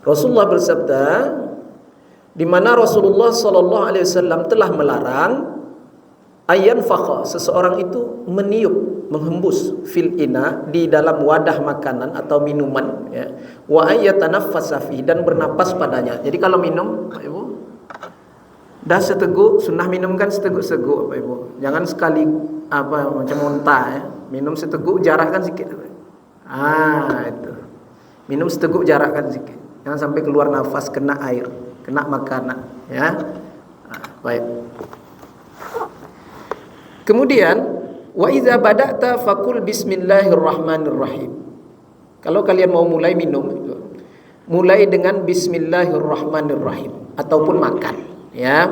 Rasulullah bersabda, di mana Rasulullah sallallahu alaihi wasallam telah melarang ayyan fakha, seseorang itu meniup, menghembus fil ina, di dalam wadah makanan atau minuman, ya, wa ayyatanaffasa fi, dan bernapas padanya. Jadi kalau minum, Pak Ibu, dah seteguk, sunnah minum kan seteguk-seguk, Pak Ibu. Jangan sekali macam muntah, ya. Minum seteguk, jarakkan sikit. Itu. Minum seteguk, jarakkan sikit. Jangan sampai keluar nafas, kena air, kena makanan, ya. Baik. Kemudian, wa idza bada'ta faqul bismillahirrahmanirrahim. Kalau kalian mau mulai minum, mulai dengan bismillahirrahmanirrahim ataupun makan, ya.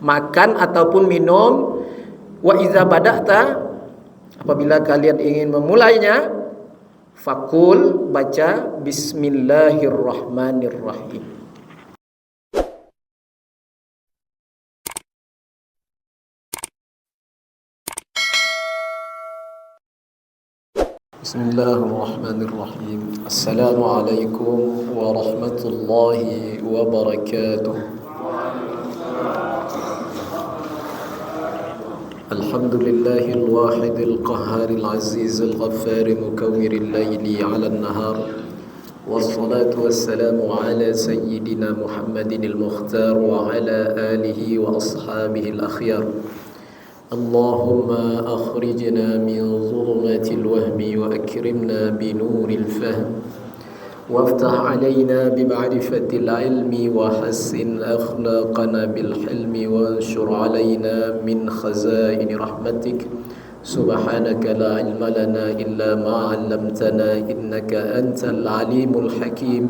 Makan ataupun minum. Wa idza bada'ta, apabila kalian ingin memulainya, faqul, baca bismillahirrahmanirrahim. Bismillahirrahmanirrahim. Assalamualaikum warahmatullahi wabarakatuh. Alhamdulillahil wahidil qahharil azizil ghaffari mukawwiril laili 'alan nahar. Wassalatu wassalamu ala sayyidina Muhammadinil mukhtar wa ala alihi wa ashabihil akhyar. اللهم أخرجنا من ظلمات الوهم وأكرمنا بنور الفهم وافتح علينا بمعرفة العلم وحسن أخلاقنا بالحلم وانشر علينا من خزائن رحمتك سبحانك لا علم لنا إلا ما علمتنا إنك أنت العليم الحكيم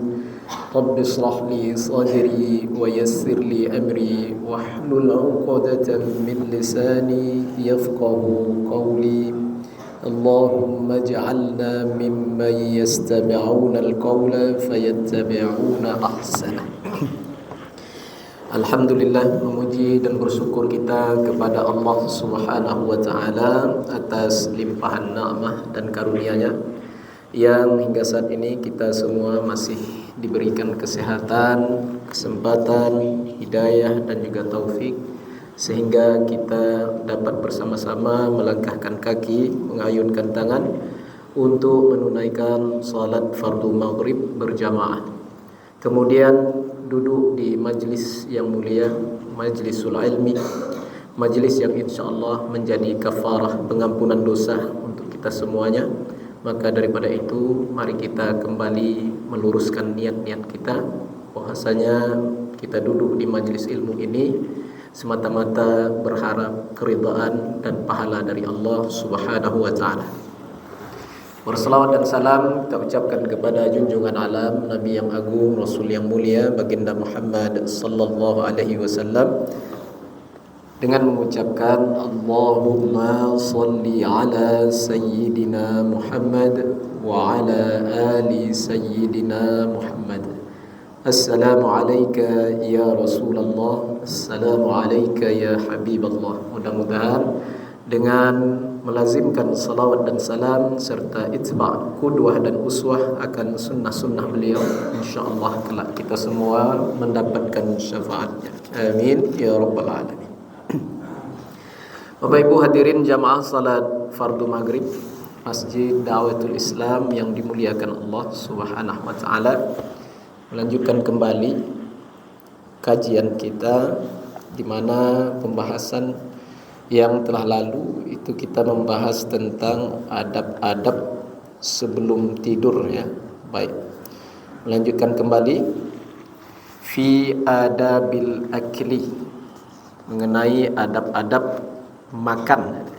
رب اشرح لي صدري ويسر لي أمري واحلل عقدة من لساني يفقه قولي اللهم اجعلنا ممن يستمعون القول فيتبعون أحسنه. Alhamdulillah, memuji dan bersyukur kita kepada Allah Subhanahu wa taala atas limpahan nikmat dan karunia-Nya yang hingga saat ini kita semua masih diberikan kesehatan, kesempatan, hidayah dan juga taufik sehingga kita dapat bersama-sama melangkahkan kaki, mengayunkan tangan untuk menunaikan salat fardu maghrib berjamaah. Kemudian duduk di majlis yang mulia, majlisul ilmi, majlis yang insyaallah menjadi kafarah pengampunan dosa untuk kita semuanya. Maka daripada itu, mari kita kembali meluruskan niat-niat kita bahwasanya kita duduk di majlis ilmu ini semata-mata berharap keridhaan dan pahala dari Allah Subhanahu wa taala. Berselawat dan salam kita ucapkan kepada junjungan alam, Nabi yang agung, Rasul yang mulia, baginda Muhammad sallallahu alaihi wasallam, dengan mengucapkan Allahumma salli ala sayyidina Muhammad wa ala ali sayyidina Muhammad. Assalamu alayka ya Rasulullah, assalamu alayka ya Habiballah. Mudah-mudahan dengan melazimkan salawat dan salam serta itba' qudwah dan uswah akan sunnah-sunnah beliau, insyaallah kelak kita semua mendapatkan syafaatnya. Amin ya rabbal alamin. Bapak Ibu hadirin jamaah salat fardu maghrib Masjid Da'watul Islam yang dimuliakan Allah Subhanahu wa taala, melanjutkan kembali kajian kita di mana pembahasan yang telah lalu itu kita membahas tentang adab-adab sebelum tidur, ya. Baik. Melanjutkan kembali fi adabil akli, mengenai adab-adab makan.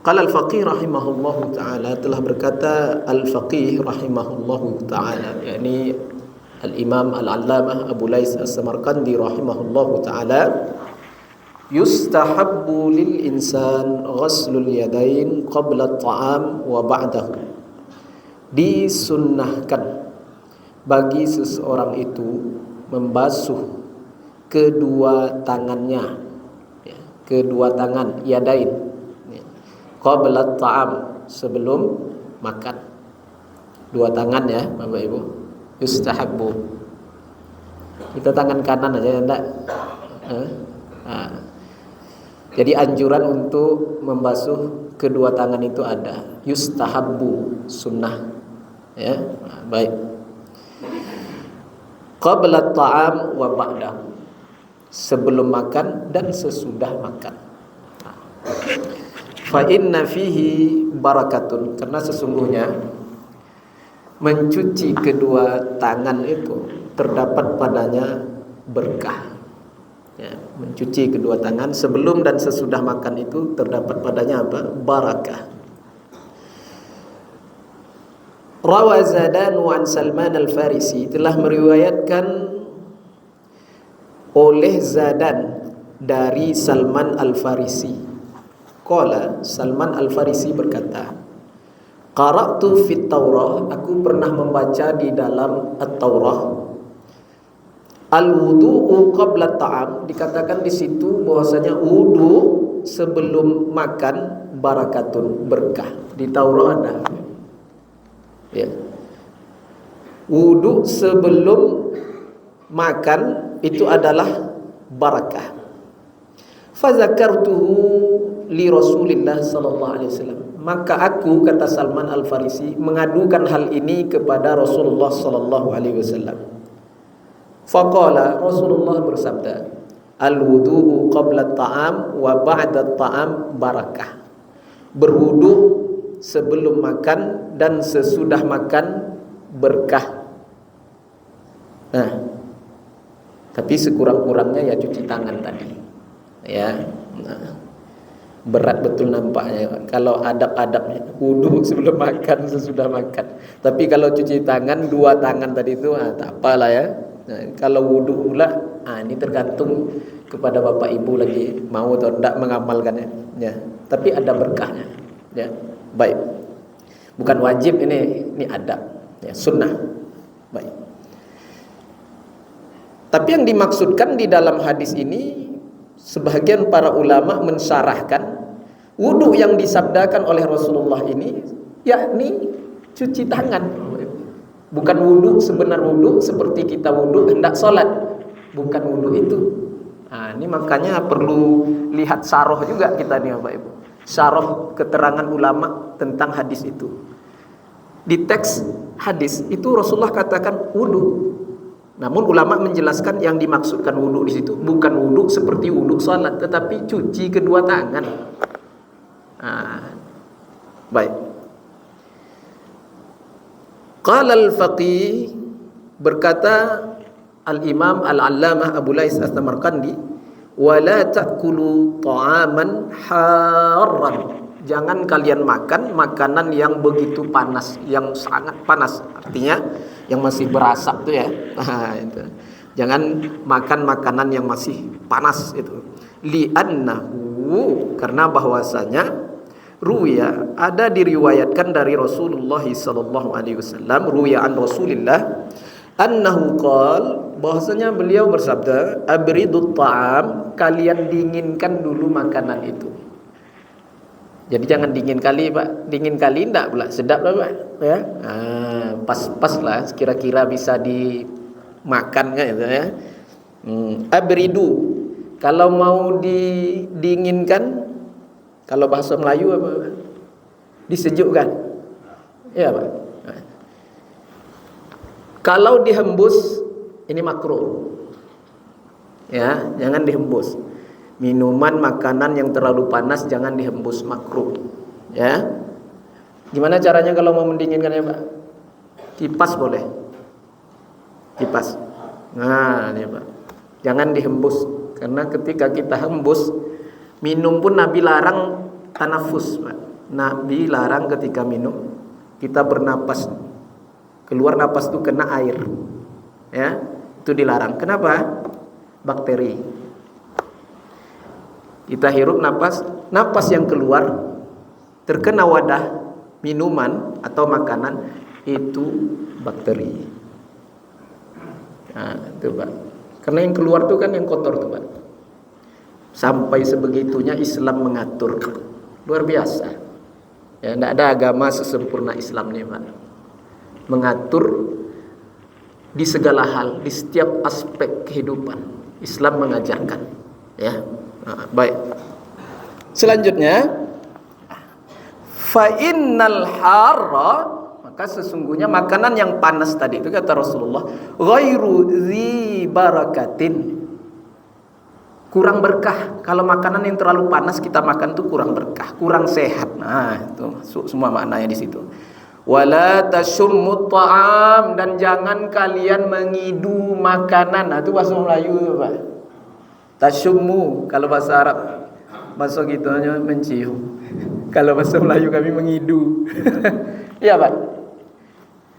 Qala al-faqih rahimahullahu ta'ala, telah berkata al-faqih rahimahullahu ta'ala, yakni al-imam al-allamah Abu Lais as-Samarqandi rahimahullahu ta'ala, yustahabbu lil insan ghaslul yadain qabla at-ta'am wa ba'dahu. Disunnahkan bagi seseorang itu membasuh kedua tangannya, ya, kedua tangan, yadain, ya, qabla ta'am, sebelum makan. Dua tangan ya, Bapak Ibu. Yustahabbu. Kita tangan kanan aja enggak. Nah. Jadi anjuran untuk membasuh kedua tangan itu ada. Yustahabbu, sunnah. Ya, nah, baik. Qabla ta'am wa ba'dahu. Sebelum makan dan sesudah makan. Fa inna fihi barakatun, karena sesungguhnya mencuci kedua tangan itu terdapat padanya berkah. Ya, mencuci kedua tangan sebelum dan sesudah makan itu terdapat padanya apa? Barakah. Rawa Zadan an Salman al-Farisi, telah meriwayatkan oleh Zadan dari Salman al-Farisi. Qala, Salman al-Farisi berkata, qara'tu fit Taurah, aku pernah membaca di dalam At-Taurah, al-wudu'u qabla ta'am, dikatakan di situ bahwasanya wudu sebelum makan barakatun, berkah. Di Taurat ada. Ya. Wudu sebelum makan itu adalah barakah. Fazakartuhu li Rasulillah sallallahu alaihi wasallam. Maka aku, kata Salman al-Farisi, mengadukan hal ini kepada Rasulullah sallallahu alaihi wasallam. Faqala, Rasulullah bersabda, al-wudu'u qabla ta'am wa ba'da ta'am barakah. Berwudu sebelum makan dan sesudah makan berkah. Nah, tapi sekurang-kurangnya ya cuci tangan tadi. Ya. Nah, berat betul nampaknya kalau adab-adabnya wudu sebelum makan, sesudah makan. Tapi kalau cuci tangan, dua tangan tadi itu tak apalah ya. Nah, kalau wudu pula, ini tergantung kepada Bapak Ibu lagi mau atau tidak mengamalkannya. Ya, tapi ada berkahnya. Ya, baik. Bukan wajib ini adab. Ya, sunnah. Baik. Tapi yang dimaksudkan di dalam hadis ini, sebagian para ulama mensyarahkan wudu yang disabdakan oleh Rasulullah ini yakni cuci tangan. Bukan wudu sebenar wudu seperti kita wudu hendak sholat. Bukan wudu itu. Nah, ini makanya perlu lihat syarah juga kita nih Bapak Ibu. Syarah keterangan ulama tentang hadis itu. Di teks hadis itu Rasulullah katakan wudu. Namun ulama menjelaskan yang dimaksudkan wudu di situ bukan wudu seperti wudu salat, tetapi cuci kedua tangan. Baik. Qala al-faqih, berkata al-imam al-allamah Abu Lais as-Samarqandi, wala ta'kulu ta'aman harran. Jangan kalian makan makanan yang begitu panas, yang sangat panas. Artinya yang masih berasap tuh ya. Itu. Jangan makan makanan yang masih panas itu. Li'annahu, karena bahwasanya ruya, ada diriwayatkan dari Rasulullah sallallahu alaihi wasallam, ruya an Rasulillah annahu qala, bahwasanya beliau bersabda, abridut ta'am, kalian dinginkan dulu makanan itu. Jadi jangan dingin kali Pak, dingin kali enggak pula sedap lah Pak ya. Pas lah, kira-kira bisa dimakan kan ya. Abridu, kalau mau didinginkan, kalau bahasa Melayu apa? Disejukkan. Ya Pak. Kalau dihembus ini makruh. Ya, jangan dihembus. Minuman, makanan yang terlalu panas jangan dihembus, makruh. Ya. Gimana caranya kalau mau mendinginkannya, Pak? Kipas boleh. Kipas. Nah, ini Pak. Jangan dihembus, karena ketika kita hembus, minum pun Nabi larang tanafus, Pak. Nabi larang ketika minum kita bernapas. Keluar napas itu kena air. Ya, itu dilarang. Kenapa? Bakteri. Kita hirup napas yang keluar terkena wadah minuman atau makanan itu bakteri. Nah, itu Pak. Karena yang keluar itu kan yang kotor tuh Pak. Sampai sebegitunya Islam mengatur. Luar biasa. Ya, tidak ada agama sesempurna Islam nih Pak. mengatur di segala hal, di setiap aspek kehidupan. Islam mengajarkan, ya. Baik. Selanjutnya, fa innal harra, maka sesungguhnya makanan yang panas tadi itu kata Rasulullah, ghairu dzi barakatin, kurang berkah. Kalau makanan yang terlalu panas kita makan tuh kurang berkah, kurang sehat. Nah, itu masuk semua maknanya di situ. Wala tashummut ta'am, dan jangan kalian mengidu makanan. Nah, itu bahasa Melayu, Pak. Tashummu kalau bahasa Arab. Bahasa gitu hanya mencium. Kalau bahasa Melayu kami mengidu. Iya, Pak.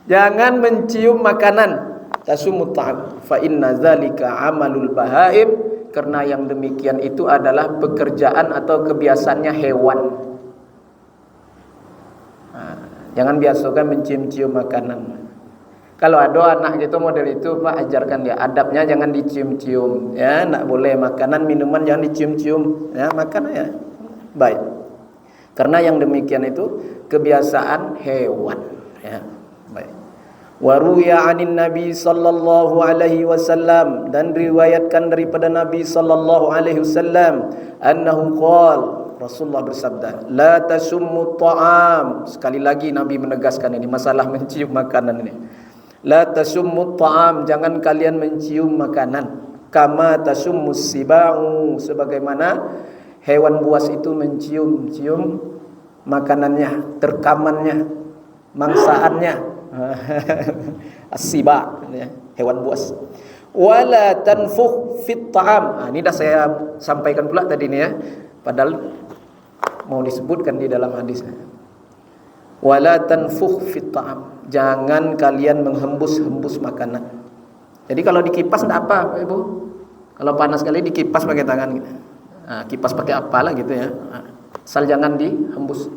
Jangan mencium makanan. Tashummut ta'am fa inna dzalika amalul bahaim, karena yang demikian itu adalah pekerjaan atau kebiasaannya hewan. Jangan biasakan mencium-cium makanan. Kalau ada anak gitu model itu, Pak, ajarkan dia adabnya, jangan dicium-cium, ya, nak boleh makanan minuman jangan dicium-cium, ya, makan ya. Baik. Karena yang demikian itu kebiasaan hewan, ya. Baik. Wa ruya 'anin Nabi sallallahu alaihi wasallam, dan riwayatkan daripada Nabi sallallahu alaihi wasallam, annahu qala, Rasulullah bersabda, la tasummu ta'am. Sekali lagi Nabi menegaskan ini masalah mencium makanan ini. La tasummu ta'am, jangan kalian mencium makanan. Kama tasummu sibau, sebagaimana hewan buas itu mencium-cium makanannya, terkamannya, mangsaannya. As-siba, hewan buas. Wala tanfukh fit ta'am. Ini dah saya sampaikan pula tadi nih, ya. Padahal mau disebutkan di dalam hadisnya. Wala tanfukh fit ta'am, jangan kalian menghembus-hembus makanan. Jadi kalau dikipas enggak apa, Pak Ibu. Kalau panas sekali dikipas pakai tangan gitu. Nah, kipas pakai apalah gitu ya. Asal jangan dihembus.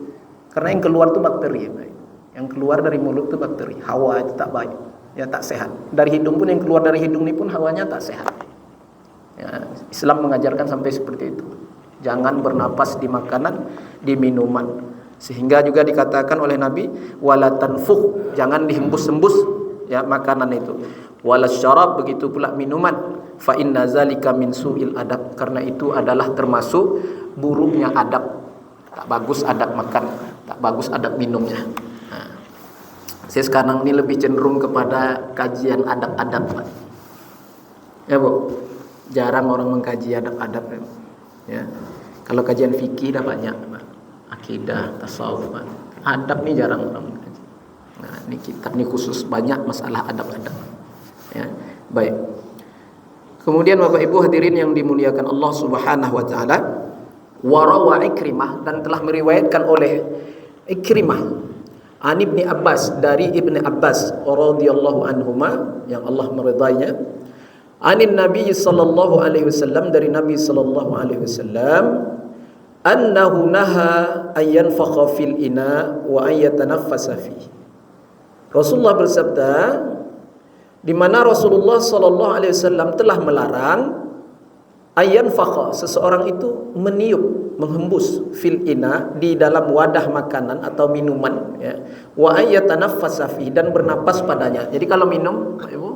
Karena yang keluar itu bakteri, Pak. Yang keluar dari mulut itu bakteri. Hawa itu tak baik, ya, tak sehat. Dari hidung pun, yang keluar dari hidung ini pun hawanya tak sehat. Ya, Islam mengajarkan sampai seperti itu. Jangan bernapas di makanan, di minuman. Sehingga juga dikatakan oleh Nabi, wala tanfukh, jangan dihembus-hembus, ya, makanan itu. Wala syarab, begitu pula minuman. Fa inna zalika min su'il adab, karena itu adalah termasuk buruknya adab. Tak bagus adab makan, tak bagus adab minumnya. Nah, saya sekarang ini lebih cenderung kepada kajian adab-adab, Pak. Ya, Bu. Jarang orang mengkaji adab-adab, ya. Kalau kajian fikih dah banyak, Pak. Akidah, tasawuf, Pak. Adab ni jarang orang mengkaji. Nah, ini kitab ni khusus banyak masalah adab-adab. Ya, baik. Kemudian Bapak Ibu hadirin yang dimuliakan Allah Subhanahu wa taala, warawa Ikrimah, dan telah meriwayatkan oleh Ikrimah an Ibni Abbas, dari Ibni Abbas radhiyallahu anhuma, yang Allah meridainya, anin Nabi sallallahu alaihi wasallam, dari Nabi sallallahu alaihi wasallam, annahu naha an yanfakha fil ina wa an yatanaffasa fihi. Rasulullah bersabda, di mana Rasulullah sallallahu alaihi wasallam telah melarang ayan fakha, seseorang itu meniup, menghembus, fil ina, di dalam wadah makanan atau minuman, ya, wa ayatanaffasa fi, dan bernapas padanya. Jadi kalau minum, Pak Ibu,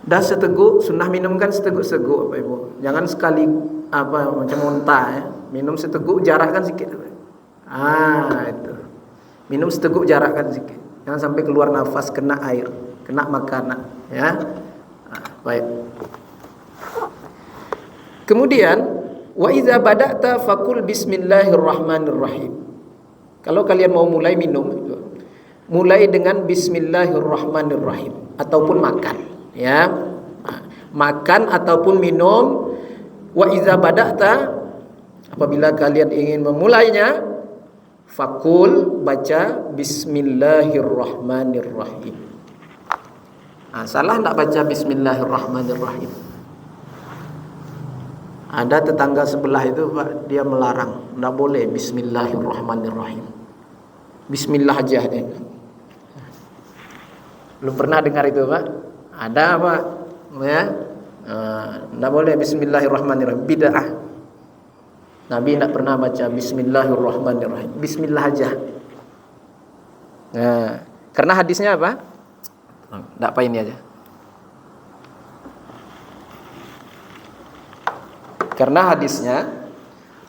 dah seteguk, sunnah minum kan seteguk-seguk, Pak Ibu. Jangan sekali apa macam muntah, ya. Minum seteguk, jarakkan sikit. Itu. Minum seteguk, jarakkan sikit. Jangan sampai keluar nafas, kena air, kena makanan, ya. Baik. Kemudian, wa idza bada'ta faqul bismillahirrahmanirrahim. Kalau kalian mau mulai minum, mulai dengan bismillahirrahmanirrahim, ataupun makan, ya. Makan ataupun minum. Wa idza bada'ta, apabila kalian ingin memulainya, faqul, baca bismillahirrahmanirrahim. Salah tak baca bismillahirrahmanirrahim? Ada tetangga sebelah itu, Pak, dia melarang, tidak boleh bismillahirrahmanirrahim. Bismillah aja dia. Belum pernah dengar itu, Pak? Ada, Pak, ya? Tidak boleh bismillahirrahmanirrahim, bid'ah. Nabi tidak pernah baca bismillahirrahmanirrahim. Bismillah aja. Nah, Karena hadisnya apa? Enggak apa ini aja. Karena hadisnya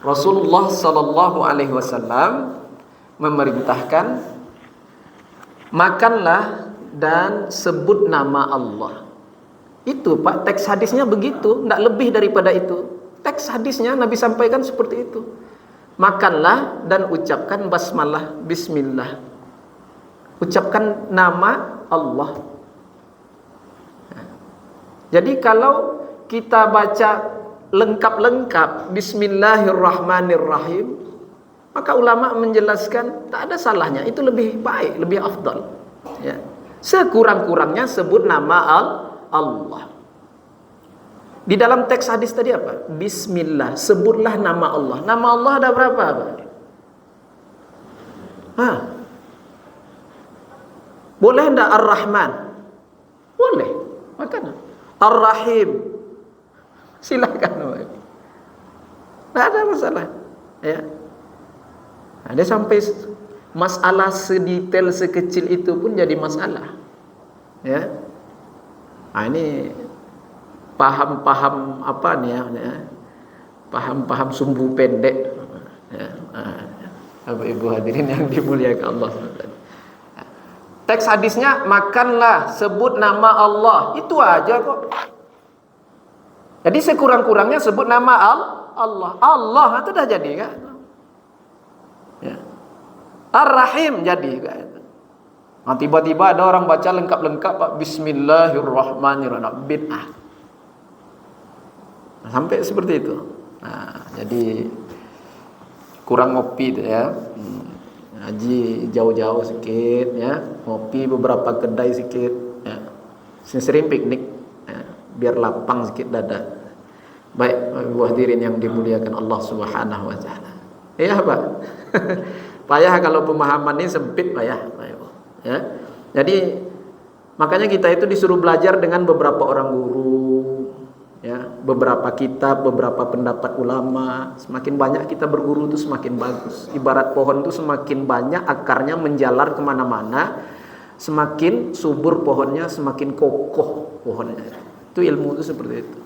Rasulullah sallallahu alaihi wasallam memerintahkan makanlah dan sebut nama Allah. Itu Pak, teks hadisnya begitu, enggak lebih daripada itu. Teks hadisnya Nabi sampaikan seperti itu. Makanlah dan ucapkan basmalah, bismillah. Ucapkan nama Allah. Jadi kalau kita baca lengkap-lengkap bismillahirrahmanirrahim, maka ulama menjelaskan tak ada salahnya, itu lebih baik, lebih afdal. Ya. Sekurang-kurangnya sebut nama Allah. Di dalam teks hadis tadi apa? Bismillah, sebutlah nama Allah. Nama Allah ada berapa? Boleh enggak Ar-Rahman? Boleh. Makanya Ar-Rahim. Silakan. Tidak ada masalah. Ya. Ada sampai masalah sedetail sekecil itu pun jadi masalah. Ya. Ini paham-paham apa nih ya? Paham-paham sumbu pendek. Ya. Bapak Ibu hadirin yang dimuliakan Allah. Teks hadisnya makanlah, sebut nama Allah. Itu aja kok. Jadi sekurang-kurangnya sebut nama Allah. Allah itu dah jadi kan. Ya. Ar-Rahim jadi kan. Nah, tiba-tiba ada orang baca lengkap-lengkap Pak, Bismillahirrahmanirrahim, bid'ah. Nah, sampai seperti itu. Nah, jadi kurang ngopi itu ya. Haji jauh-jauh sedikit ya, ngopi beberapa kedai sedikit ya. Sering piknik ya, biar lapang sedikit dada. Baik, Ibu hadirin yang dimuliakan Allah Subhanahu wa taala. Iya, Pak. Payah kalau pemahaman ini sempit, payah, ya. Jadi makanya kita itu disuruh belajar dengan beberapa orang guru ya, beberapa kitab, beberapa pendapat ulama. Semakin banyak kita berguru itu semakin bagus. Ibarat pohon itu semakin banyak akarnya menjalar kemana-mana, semakin subur pohonnya, semakin kokoh pohonnya. Itu ilmu itu seperti itu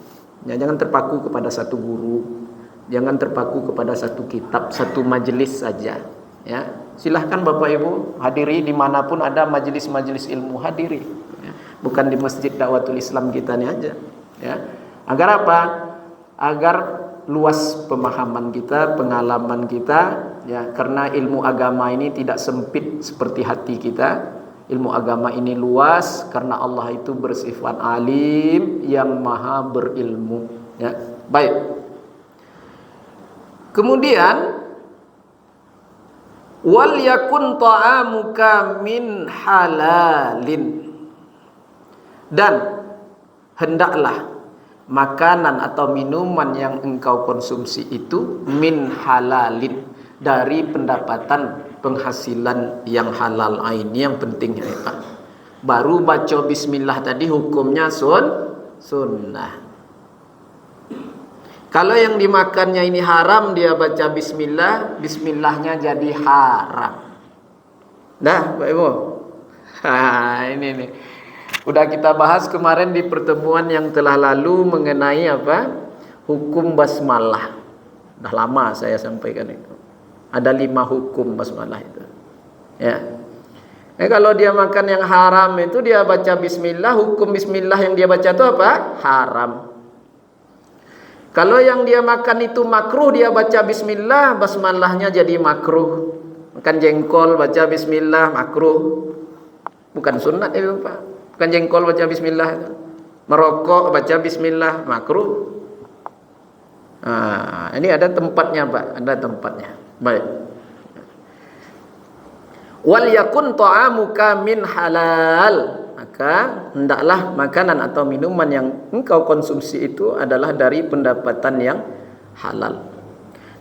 ya. Jangan terpaku kepada satu guru, jangan terpaku kepada satu kitab, satu majelis saja ya. Silahkan Bapak Ibu hadiri dimanapun ada majelis-majelis ilmu, hadiri ya. Bukan di Masjid Dakwatul Islam kita ini aja ya. Agar apa? Agar luas pemahaman kita, pengalaman kita ya, karena ilmu agama ini tidak sempit seperti hati kita. Ilmu agama ini luas karena Allah itu bersifat alim yang maha berilmu ya. Baik. Kemudian wal yakun ta'amuka min halalin, dan hendaklah makanan atau minuman yang engkau konsumsi itu min halalin, dari pendapatan penghasilan yang halal. Ini yang penting ya Pak. Baru baca bismillah tadi hukumnya sunnah. Kalau yang dimakannya ini haram, dia baca bismillah, bismillahnya jadi haram. Nah, Pak Ibu. Ini nih. Udah kita bahas kemarin di pertemuan yang telah lalu mengenai apa? Hukum basmalah. Dah lama saya sampaikan itu. Ada 5 hukum basmalah itu. Ya. Kalau dia makan yang haram itu dia baca bismillah, hukum bismillah yang dia baca itu apa? Haram. Kalau yang dia makan itu makruh, dia baca bismillah, basmalahnya jadi makruh. Makan jengkol baca bismillah, makruh. Bukan sunat itu Pak. Bukan jengkol baca bismillah. Merokok baca bismillah, makruh. Nah, ini ada tempatnya Pak, ada tempatnya. Baik. Wal yakun ta'amuka min halal, maka hendaklah makanan atau minuman yang engkau konsumsi itu adalah dari pendapatan yang halal.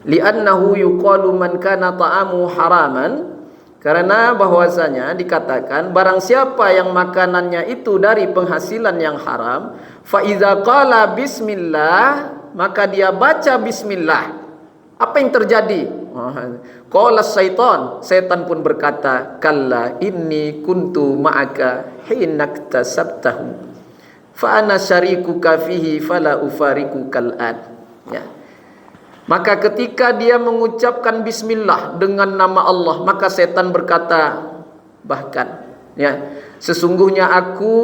Li'annahu yuqalu man kana ta'amu haraman, karena bahwasanya dikatakan barang siapa yang makanannya itu dari penghasilan yang haram, fa iza qala bismillah, maka dia baca bismillah, apa yang terjadi? Qala syaitan, setan pun berkata, kalla inni kuntu ma'aka hinak tasabtahu fa ana syarikuka fihi fala ufarikukal an. Ya. Maka ketika dia mengucapkan bismillah dengan nama Allah, maka setan berkata, bahkan ya, sesungguhnya aku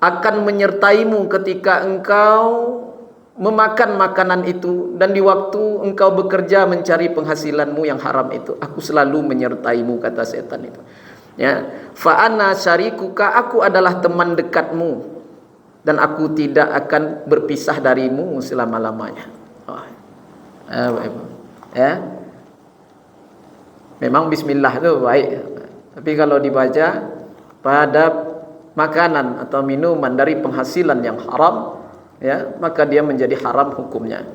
akan menyertaimu ketika engkau memakan makanan itu, dan di waktu engkau bekerja mencari penghasilanmu yang haram itu, aku selalu menyertaimu, kata setan itu. Ya, fa ana syarikuka, aku adalah teman dekatmu dan aku tidak akan berpisah darimu selama-lamanya. Ya. Memang bismillah itu baik, tapi kalau dibaca pada makanan atau minuman dari penghasilan yang haram, ya, maka dia menjadi haram hukumnya.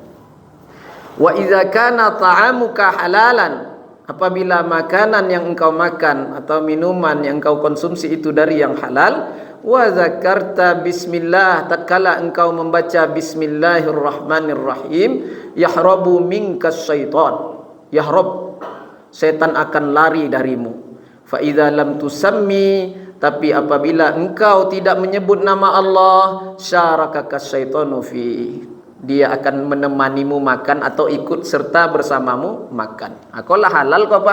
Wa idza kana ta'amuka halalan, apabila makanan yang engkau makan atau minuman yang engkau konsumsi itu dari yang halal, wa zakarta bismillah, tatkala engkau membaca bismillahirrahmanirrahim, yahrabu minkas syaitan, yahrab, setan akan lari darimu. Fa idza lam tusammi, tapi apabila engkau tidak menyebut nama Allah, syarakaka syaitanu fi, dia akan menemanimu makan atau ikut serta bersamamu makan. Kalau halal kau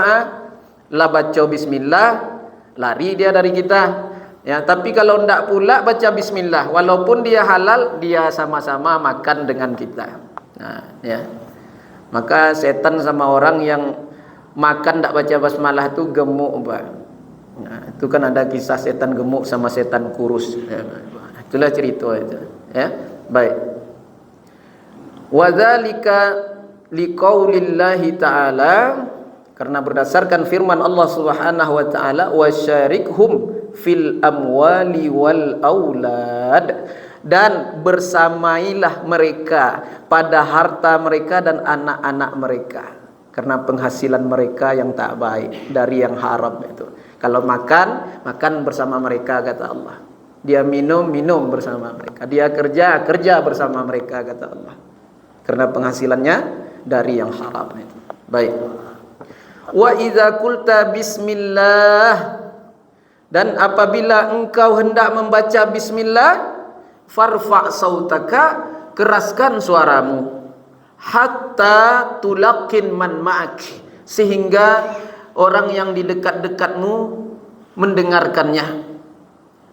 lah baca bismillah, lari dia dari kita. Ya, tapi kalau ndak pula baca bismillah, walaupun dia halal, dia sama-sama makan dengan kita. Nah, ya. Maka setan sama orang yang makan ndak baca basmalah itu gemuk, Pak. Nah, itu kan ada kisah setan gemuk sama setan kurus. Ya, itulah cerita itu. Ya, baik. Wadzalika liqaulillahi ta'ala, karena berdasarkan firman Allah Subhanahu wa taala, wasyarikhum fil amwali wal aulad, dan bersamailah mereka pada harta mereka dan anak-anak mereka, karena penghasilan mereka yang tak baik dari yang haram itu. Kalau makan bersama mereka, kata Allah. Dia minum bersama mereka. Dia kerja bersama mereka, kata Allah. Karena penghasilannya dari yang haram itu. Baik. Wa idza qulta bismillah, dan apabila engkau hendak membaca bismillah, farfa sautaka, keraskan suaramu, hatta tulaqin man ma'ak, sehingga orang yang di dekat-dekatmu mendengarkannya.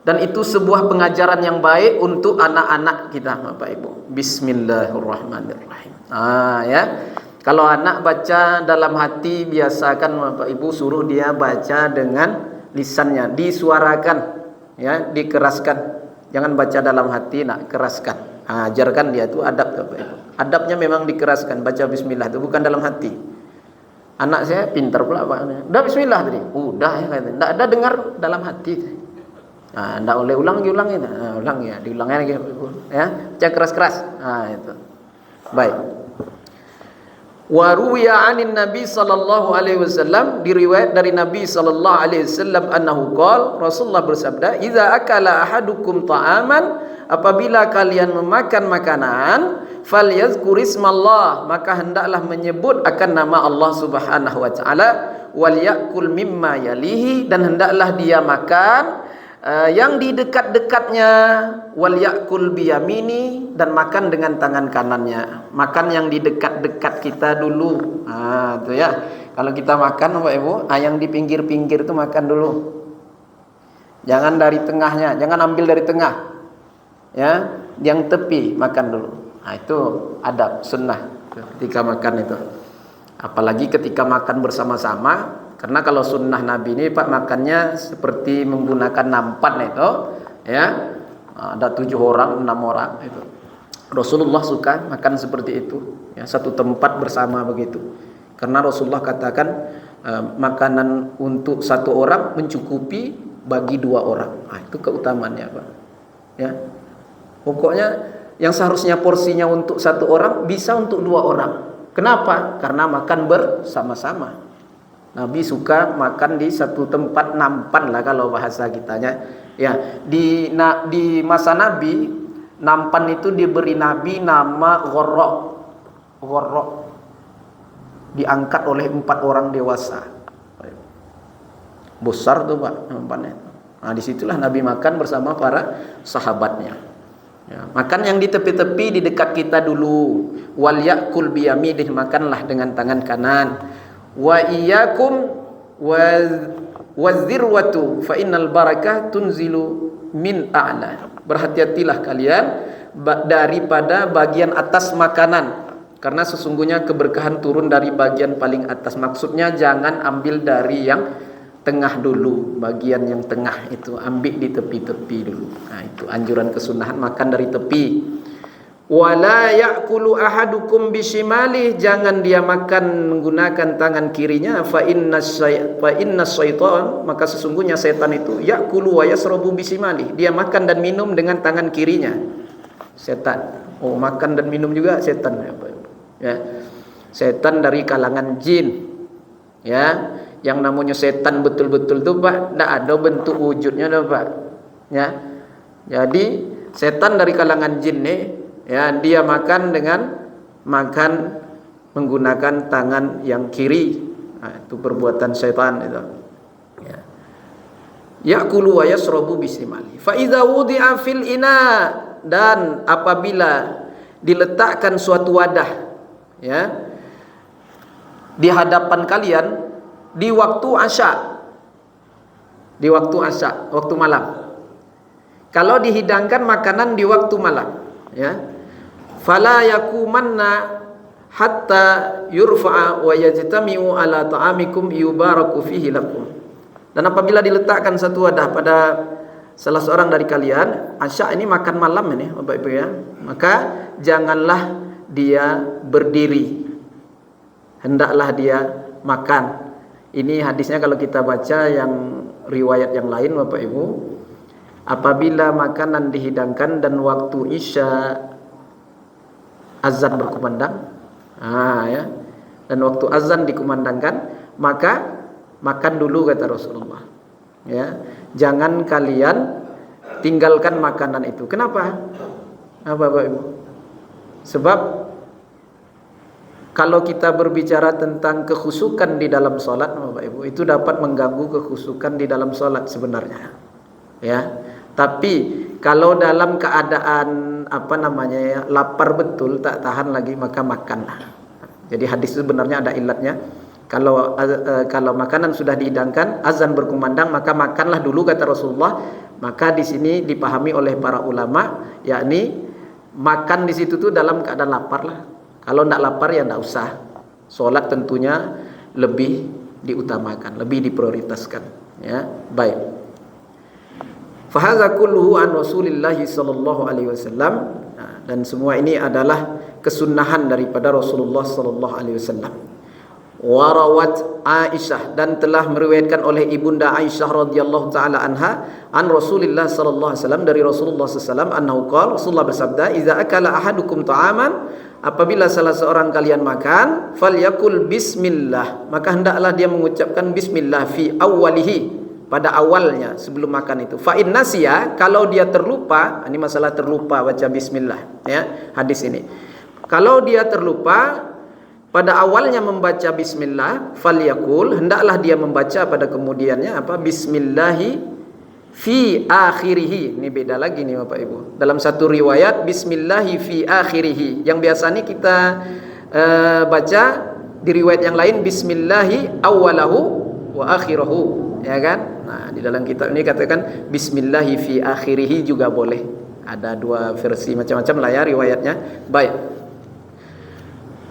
Dan itu sebuah pengajaran yang baik untuk anak-anak kita, Bapak Ibu. Bismillahirrahmanirrahim. Ya. Kalau anak baca dalam hati, biasakan Bapak Ibu suruh dia baca dengan lisannya, disuarakan, ya, dikeraskan. Jangan baca dalam hati, nak keraskan. Ajarkan dia itu adab, Bapak Ibu. Adabnya memang dikeraskan, baca bismillah itu bukan dalam hati. Anak saya pintar pula Pak. Udah bismillah tadi. Udah ya katanya. Enggak ada dengar dalam hati. Enggak boleh ulang itu. Ulang ya, diulangnya lagi ya. Baca keras-keras. Itu. Baik. Wa ruwiya 'anin Nabi sallallahu alaihi wasallam, diriwayat dari Nabi sallallahu alaihi wasallam annahu qala, Rasulullah bersabda, "Idza akala ahadukum ta'aman", apabila kalian memakan makanan, falyazkur ismallah, maka hendaklah menyebut akan nama Allah Subhanahu wa taala, wal yakul mimma yalihi, dan hendaklah dia makan yang di dekat-dekatnya, wal yakul biyamini, dan makan dengan tangan kanannya. Makan yang di dekat-dekat kita dulu. Itu ya. Kalau kita makan Bapak Ibu, yang di pinggir-pinggir itu makan dulu. Jangan dari tengahnya, jangan ambil dari tengah. Ya, yang tepi makan dulu. Itu adab sunnah ketika makan itu. Apalagi ketika makan bersama-sama, karena kalau sunnah Nabi ini Pak, makannya seperti menggunakan nampan itu, ya. Ada 7 orang, 6 orang itu. Rasulullah suka makan seperti itu, ya, satu tempat bersama begitu. Karena Rasulullah katakan makanan untuk 1 orang mencukupi bagi 2 orang. Itu keutamaannya, Pak. Ya. Pokoknya yang seharusnya porsinya untuk 1 orang bisa untuk 2 orang. Kenapa? Karena makan bersama-sama. Nabi suka makan di satu tempat, nampan lah kalau bahasa kitanya. Ya, di masa Nabi, nampan itu diberi Nabi nama Gharraq. Gharraq. diangkat oleh 4 orang dewasa. Besar tuh Pak nampannya. Nah, disitulah Nabi makan bersama para sahabatnya. Ya, makan yang di tepi-tepi di dekat kita dulu. Wal yakul biyamidih, makanlah dengan tangan kanan. Wa iyyakum wazirwatu fa innal barakah tunzilu min a'la. Berhati-hatilah kalian daripada bagian atas makanan, karena sesungguhnya keberkahan turun dari bagian paling atas. Maksudnya jangan ambil dari yang tengah dulu, bagian yang tengah itu ambil di tepi-tepi dulu. Nah, itu anjuran kesunahan makan dari tepi. Wala ya'kulu ahadukum bishimali, jangan dia makan menggunakan tangan kirinya. Fa inna syaitan, maka sesungguhnya setan itu ya'kulu wa yasrabu bishimali, dia makan dan minum dengan tangan kirinya. Setan, oh makan dan minum juga setan ya. Setan dari kalangan jin ya. Yang namanya setan betul-betul tuh Pak, tidak ada bentuk wujudnya tuh Pak ya. Jadi setan dari kalangan jin nih ya, dia makan menggunakan tangan yang kiri. Nah, itu perbuatan setan itu ya. Ya'kulu wa yasrabu bisimali. Fa idza wudi'a fil ina, dan apabila diletakkan suatu wadah ya di hadapan kalian di waktu asya, waktu malam. Kalau dihidangkan makanan di waktu malam ya, fala yakumanna hatta yurfa'a wa yajtami'u ala ta'amikum yubaraku fihi lakum. Dan apabila diletakkan satu wadah pada salah seorang dari kalian, asya ini makan malam ini Bapak Ibu ya, maka janganlah dia berdiri, hendaklah dia makan. Ini hadisnya kalau kita baca yang riwayat yang lain Bapak Ibu, apabila makanan dihidangkan dan waktu isya azan berkumandang, ya, dan waktu azan dikumandangkan, maka makan dulu kata Rasulullah. Ya, jangan kalian tinggalkan makanan itu. Kenapa? Bapak Ibu? Sebab kalau kita berbicara tentang kekhusyukan di dalam sholat, Bapak Ibu, itu dapat mengganggu kekhusyukan di dalam sholat sebenarnya. Ya, tapi kalau dalam keadaan lapar betul, tak tahan lagi, maka makanlah. Jadi hadis itu sebenarnya ada ilatnya. Kalau makanan sudah dihidangkan, azan berkumandang, maka makanlah dulu kata Rasulullah. Maka di sini dipahami oleh para ulama, yakni makan di situ tuh dalam keadaan lapar lah. Kalau tidak lapar ya tidak usah. Sholat tentunya lebih diutamakan, lebih diprioritaskan. Ya, baik. Fahadza kulluhu an Rasulillah sallallahu alaihi wasallam. Dan semua ini adalah kesunahan daripada Rasulullah sallallahu alaihi wasallam. Warawat Aisyah, dan telah meriwayatkan oleh ibunda Aisyah radhiyallahu taala anha an Rasulillah sallallahu alaihi wasallam, dari Rasulullah sallallahu alaihi wasallam, annahu qala, Rasulullah bersabda, "Idza akala ahadukum ta'aman", apabila salah seorang kalian makan, falyakul bismillah, maka hendaklah dia mengucapkan bismillah fi awwalihi, pada awalnya sebelum makan itu. Fa in nasiya, kalau dia terlupa, ini masalah terlupa baca bismillah ya, hadis ini. Kalau dia terlupa pada awalnya membaca bismillah, falyakul, hendaklah dia membaca pada kemudiannya bismillahi fi akhirihi. Ini beda lagi nih Bapak Ibu. Dalam satu riwayat bismillahi fi akhirihi. Yang biasa nih kita baca di riwayat yang lain bismillahi awwalahu wa akhirahu, ya kan? Nah, di dalam kitab ini katakan bismillahi fi akhirihi juga boleh. Ada dua versi macam-macam lah ya riwayatnya. Baik.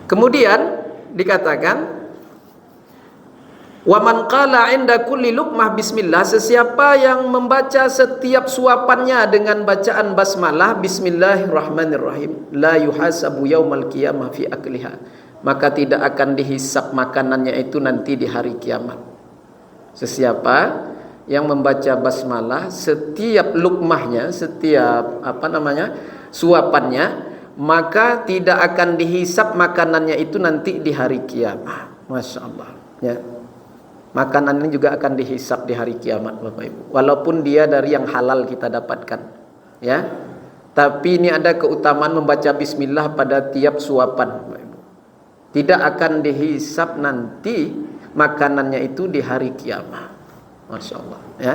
Kemudian dikatakan wa man qala 'inda kulli luqmah bismillah, sesiapa yang membaca setiap suapannya dengan bacaan basmalah bismillahirrahmanirrahim, la yuhasabu yaumal qiyamah fi akliha, maka tidak akan dihisap makanannya itu nanti di hari kiamat. Sesiapa yang membaca basmalah setiap lukmahnya, setiap suapannya, maka tidak akan dihisap makanannya itu nanti di hari kiamat. Masya Allah ya. Makanan ini juga akan dihisap di hari kiamat Bapak Ibu, walaupun dia dari yang halal kita dapatkan ya. Tapi ini ada keutamaan membaca bismillah pada tiap suapan Bapak Ibu. tidak akan dihisap nanti makanannya itu di hari kiamat. Masya Allah, ya.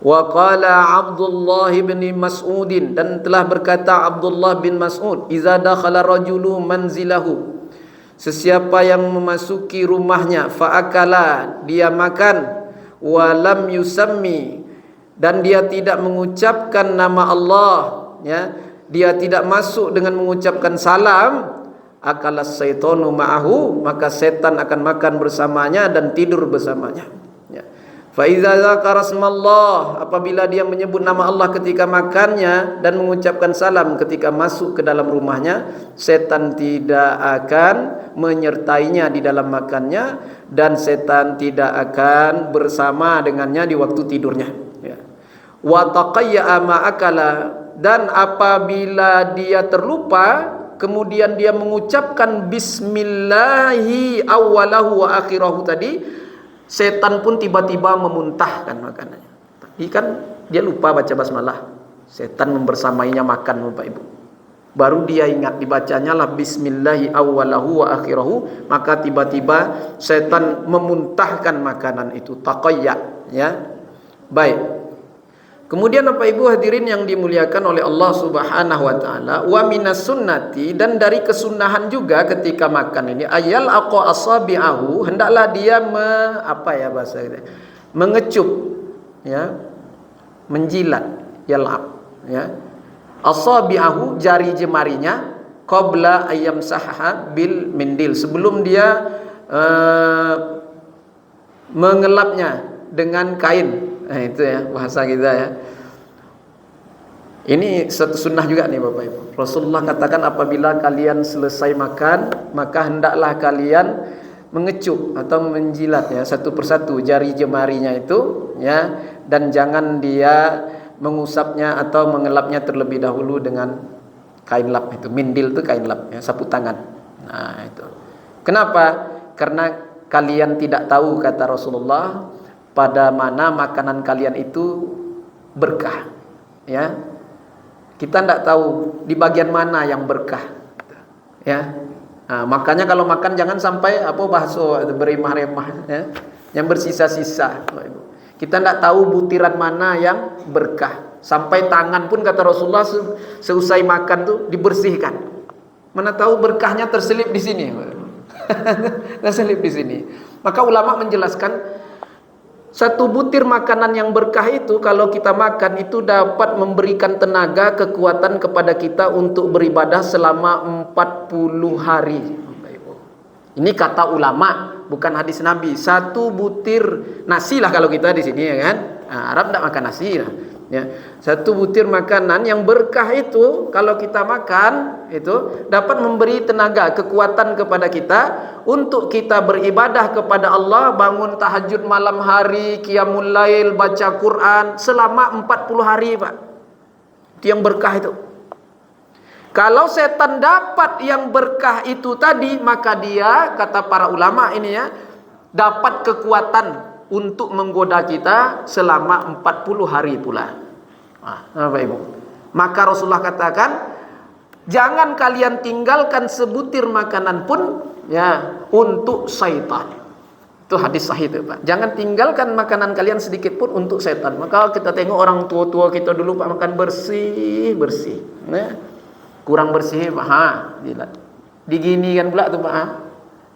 Wa qala Abdullah bin Mas'ud, dan telah berkata Abdullah bin Mas'ud, iza dakhala rajulu manzilahu, sesiapa yang memasuki rumahnya, faakala, dia makan, walam yusammi, dan dia tidak mengucapkan nama Allah, ya, dia tidak masuk dengan mengucapkan salam, akalas syaitanu ma'ahu, maka setan akan makan bersamanya dan tidur bersamanya, ya. Fa iza dzakara asmallah, apabila dia menyebut nama Allah ketika makannya dan mengucapkan salam ketika masuk ke dalam rumahnya, setan tidak akan menyertainya di dalam makannya, dan setan tidak akan bersama dengannya di waktu tidurnya, ya. Wa taqayya ma akala, dan apabila dia terlupa kemudian dia mengucapkan bismillahi awwalahu wa akhirahu tadi, setan pun tiba-tiba memuntahkan makanannya. Tadi kan dia lupa baca basmalah, setan membersamainya makan, Bapak Ibu. Baru dia ingat dibacanya lah bismillahi awwalahu wa akhirahu, maka tiba-tiba setan memuntahkan makanan itu, taqayya, ya. Baik. Kemudian Bapak Ibu hadirin yang dimuliakan oleh Allah Subhanahu wa taala, wa minas sunnati, dan dari kesunahan juga ketika makan ini, ayal aqa asabi'ahu, hendaklah dia bahasa kita, mengecup, ya, menjilat, yal'ab, ya, asabi'ahu, jari jemarinya, qabla ayyam sahha bil mindil, sebelum dia mengelapnya dengan kain. Nah, itu ya bahasa kita, ya. Ini satu sunnah juga nih Bapak Ibu. Rasulullah katakan apabila kalian selesai makan, maka hendaklah kalian mengecup atau menjilat, ya, satu persatu jari jemarinya itu, ya, dan jangan dia mengusapnya atau mengelapnya terlebih dahulu dengan kain lap itu. Mindil itu kain lap, ya, sapu tangan. Nah, itu. Kenapa? Karena kalian tidak tahu, kata Rasulullah, pada mana makanan kalian itu berkah, ya. Kita tidak tahu di bagian mana yang berkah, ya. Nah, makanya kalau makan jangan sampai bakso beremah-remah, ya, yang bersisa-sisa. Kita tidak tahu butiran mana yang berkah. Sampai tangan pun kata Rasulullah seusai makan tuh dibersihkan. Mana tahu berkahnya terselip di sini. Terselip di sini. Maka ulama menjelaskan, satu butir makanan yang berkah itu kalau kita makan itu dapat memberikan tenaga, kekuatan kepada kita untuk beribadah selama 40 hari. Ini kata ulama, bukan hadis Nabi. Satu butir nasi lah kalau kita di sini, ya kan. Nah, Arab tidak makan nasi lah, ya. Satu butir makanan yang berkah itu kalau kita makan itu dapat memberi tenaga, kekuatan kepada kita untuk kita beribadah kepada Allah, bangun tahajud malam hari, qiyamul lail, baca Quran selama 40 hari, Pak. Itu yang berkah itu. Kalau setan dapat yang berkah itu tadi, maka dia, kata para ulama ini, ya, dapat kekuatan untuk menggoda kita selama 40 hari pula. Bapak Ibu. Maka Rasulullah katakan, jangan kalian tinggalkan sebutir makanan pun, ya, untuk syaitan. Itu hadis sahih itu, Pak. Jangan tinggalkan makanan kalian sedikit pun untuk setan. Maka kita tengok orang tua-tua kita dulu, Pak, makan bersih-bersih, ya. Kurang bersih, Pak, jilat. Diginikan pula tuh, Pak,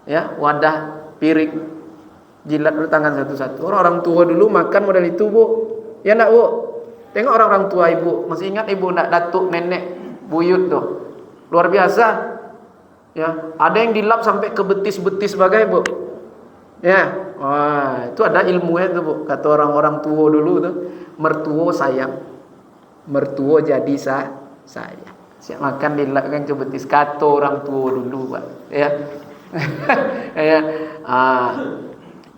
ya, wadah, piring, jilat dulu tangan satu-satu. Orang tua dulu makan model itu, Bu. Ya enggak, Bu? Tengok orang-orang tua Ibu. Masih ingat Ibu enggak datuk nenek buyut tuh? Luar biasa. Ya, ada yang dilap sampai ke betis-betis bagai, Bu. Ya. Wah, itu ada ilmunya tuh, Bu. Kata orang-orang tua dulu tuh, mertua sayang. Mertua jadi sayang. Siap makan dilapkan ke betis, kata orang tua dulu, Pak. Ya. Ya.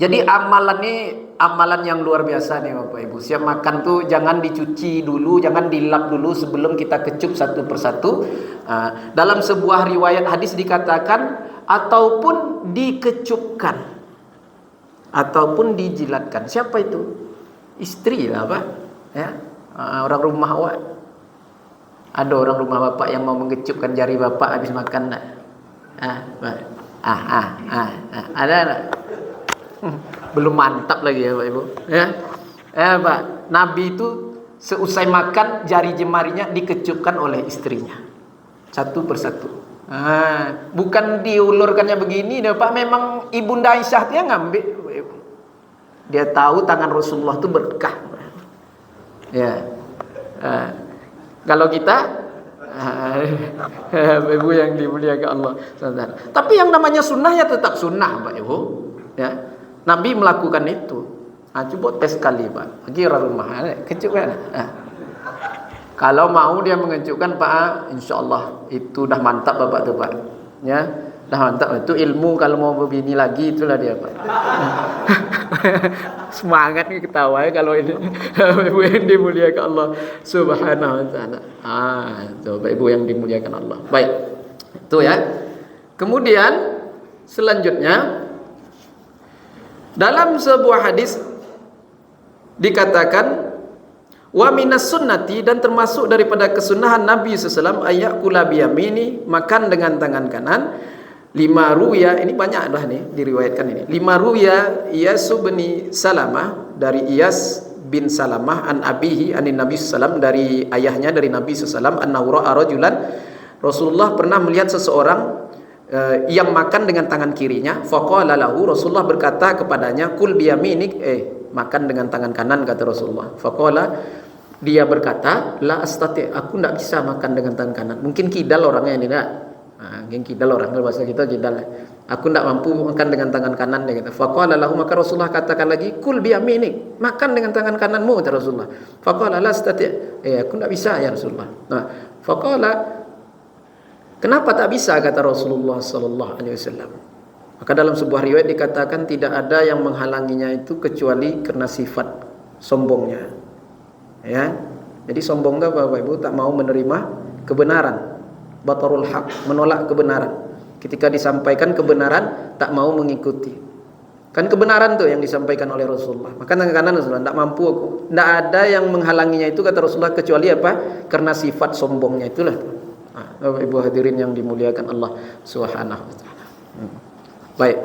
Jadi amalan ini amalan yang luar biasa nih Bapak Ibu. Siap makan tuh jangan dicuci dulu, jangan dilap dulu sebelum kita kecup satu persatu. Dalam sebuah riwayat hadis dikatakan ataupun dikecupkan ataupun dijilatkan. Siapa itu? Istri lah, Pak. Ya. Orang rumah awak. Ada orang rumah Bapak yang mau mengecupkan jari Bapak habis makan. Ada. Belum mantap lagi ya Pak Ibu. Ya. Pak, Nabi itu seusai makan jari jemarinya dikecupkan oleh istrinya. Satu persatu. Bukan diulurkannya begini deh Pak, memang Ibunda Aisyah dia ngambil. Dia tahu tangan Rasulullah itu berkah. Ya. Kalau kita Ibu yang dimuliakan Allah. Tapi yang namanya sunnah ya tetap sunnah Pak Ibu. Ya. Nabi melakukan itu. Coba tes sekali Pak. Kira rumah kecupkan. Kalau mau dia mengecupkan Pak, insya Allah itu dah mantap Bapak tuh Pak. Ya, dah mantap. Itu ilmu kalau mau begini lagi itulah dia Pak. Semangat nih ketawa ya kalau ini. Ibu yang dimuliakan Allah Subhanahu wa taala. Coba Ibu yang dimuliakan Allah. Baik. Itu ya. Kemudian selanjutnya dalam sebuah hadis dikatakan wa minas sunnati, dan termasuk daripada kesunahan Nabi SAW ayyakula biyamini, makan dengan tangan kanan. Lima ruya, ini banyak dah nih diriwayatkan ini. Lima ruya Iyas bin Salamah, dari Iyas bin Salamah an abihi anin Nabi SAW, dari ayahnya dari Nabi SAW, annahu ra'a rajulan, Rasulullah pernah melihat seseorang yang makan dengan tangan kirinya. Faqala lahu, Rasulullah berkata kepadanya, kul biyaminik, makan dengan tangan kanan, kata Rasulullah. Faqala, dia berkata, la astati, aku tidak bisa makan dengan tangan kanan. Mungkin kidal orangnya ini enggak. Mungkin kidal orang, kalau bahasa kita kidal. Aku tidak mampu makan dengan tangan kanan, dia kata. Faqala lahu, maka Rasulullah katakan lagi, kul biyaminik, makan dengan tangan kananmu, kata Rasulullah. Faqala la astati, aku tidak bisa ya Rasulullah. Faqala, kenapa tak bisa, kata Rasulullah sallallahu alaihi wasallam. Maka dalam sebuah riwayat dikatakan tidak ada yang menghalanginya itu kecuali karena sifat sombongnya. Ya. Jadi sombong itu Bapak Ibu, tak mau menerima kebenaran. Batarul haq, menolak kebenaran. Ketika disampaikan kebenaran tak mau mengikuti. Kan kebenaran tuh yang disampaikan oleh Rasulullah. Maka tangan kanan Rasulullah, tidak mampu aku. Tidak ada yang menghalanginya itu, kata Rasulullah, kecuali apa? Karena sifat sombongnya itulah. Bapak Ibu hadirin yang dimuliakan Allah Subhanahu wa taala. Baik.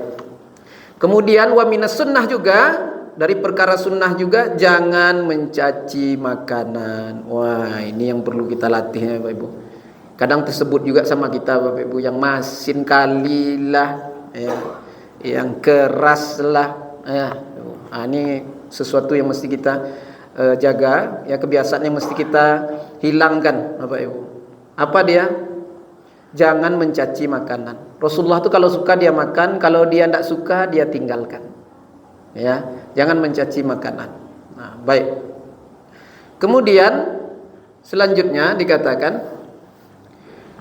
Kemudian wa minas sunnah juga, dari perkara sunnah juga, jangan mencaci makanan. Wah, ini yang perlu kita latih ya Bapak Ibu. Kadang tersebut juga sama kita Bapak Ibu, yang masin kalilah, ya, yang keras lah, ya. Ini sesuatu yang mesti kita jaga, ya, kebiasaan yang mesti kita hilangkan Bapak Ibu. Apa dia? Jangan mencaci makanan. Rasulullah itu kalau suka dia makan, kalau dia tidak suka dia tinggalkan. Ya, jangan mencaci makanan. Baik. Kemudian selanjutnya dikatakan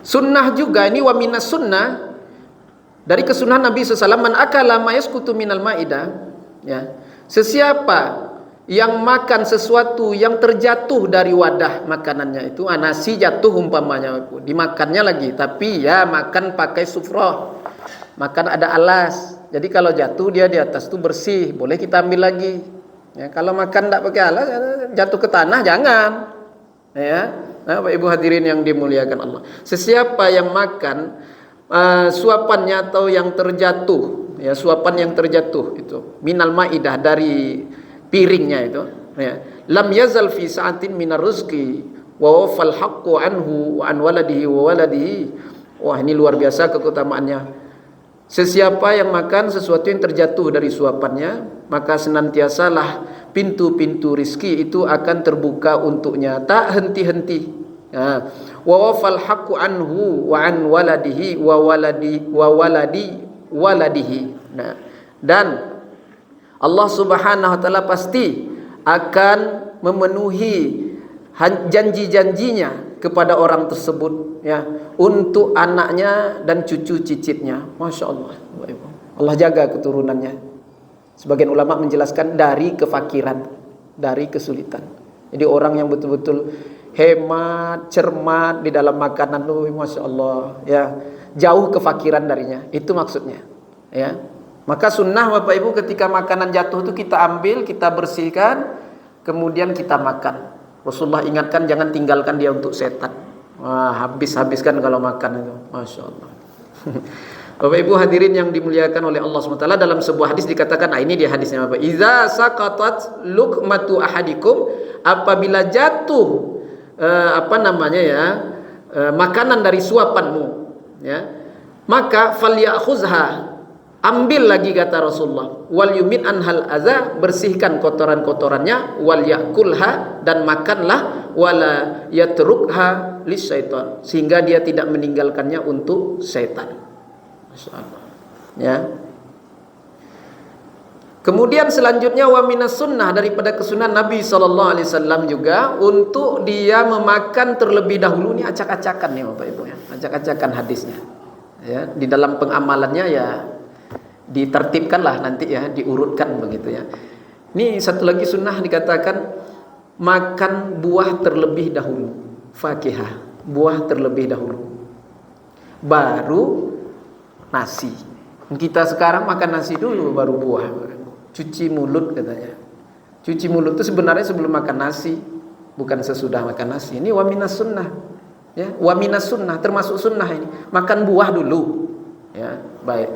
sunnah juga, ini wa minas sunnah, dari kesunahan Nabi SAW, man akala ma yasqutu minal maidah, ya. Sesiapa yang makan sesuatu yang terjatuh dari wadah makanannya itu, nasi jatuh umpamanya, dimakannya lagi, tapi ya makan pakai sufrah, makan ada alas, jadi kalau jatuh dia di atas itu bersih, boleh kita ambil lagi. Ya, kalau makan tidak pakai alas, jatuh ke tanah jangan. Ya, Bapak Ibu hadirin yang dimuliakan Allah. Sesiapa yang makan suapannya atau yang terjatuh, ya, suapan yang terjatuh itu minal maidah, dari piringnya itu, ya, lam yazal fi sa'atin minar rizqi wa wafal haqqu anhu wa an waladihi wa waladihi. Wah, ini luar biasa keutamaannya. Sesiapa yang makan sesuatu yang terjatuh dari suapannya, maka senantiasalah pintu-pintu rizki itu akan terbuka untuknya, tak henti-henti. Ya. Wa wafal haqqu anhu wa an waladihi wa waladihi. Nah, dan Allah Subhanahu wa taala pasti akan memenuhi janji-janjinya kepada orang tersebut, ya, untuk anaknya dan cucu cicitnya. Masya Allah. Allah jaga keturunannya. Sebagian ulama menjelaskan dari kefakiran, dari kesulitan. Jadi orang yang betul-betul hemat, cermat di dalam makanan, Masya Allah, ya, jauh kefakiran darinya. Itu maksudnya, ya. Maka sunnah Bapak Ibu, ketika makanan jatuh itu kita ambil, kita bersihkan, kemudian kita makan. Rasulullah ingatkan jangan tinggalkan dia untuk setan. Wah, habiskan kalau makan itu. Masya Allah. Bapak Ibu hadirin yang dimuliakan oleh Allah SWT, dalam sebuah hadis dikatakan, nah ini dia hadisnya Bapak, iza saqatat luqmatu ahadikum, apabila jatuh makanan dari suapanmu, ya, maka falyakhuzha, ambil lagi kata Rasulullah, wal yumin anhal adza, bersihkan kotoran-kotorannya, wal yakulha, dan makanlah, wala yatrukha lisyaitan, sehingga dia tidak meninggalkannya untuk syaitan. Masyaallah. Ya. Kemudian selanjutnya wa minas sunnah, daripada kesunahan Nabi SAW juga untuk dia memakan terlebih dahulu. Ini acak-acakan nih Bapak Ibu ya, acak-acakan hadisnya. Ya, di dalam pengamalannya ya ditertibkanlah nanti ya, diurutkan begitu ya. Ini satu lagi sunnah dikatakan makan buah terlebih dahulu, fakihah, buah terlebih dahulu, baru nasi. Kita sekarang makan nasi dulu baru buah. Cuci mulut katanya. Cuci mulut itu sebenarnya sebelum makan nasi, bukan sesudah makan nasi. Ini wa minas sunnah. Ya, wa minas sunnah, termasuk sunnah ini. Makan buah dulu. Ya, baik.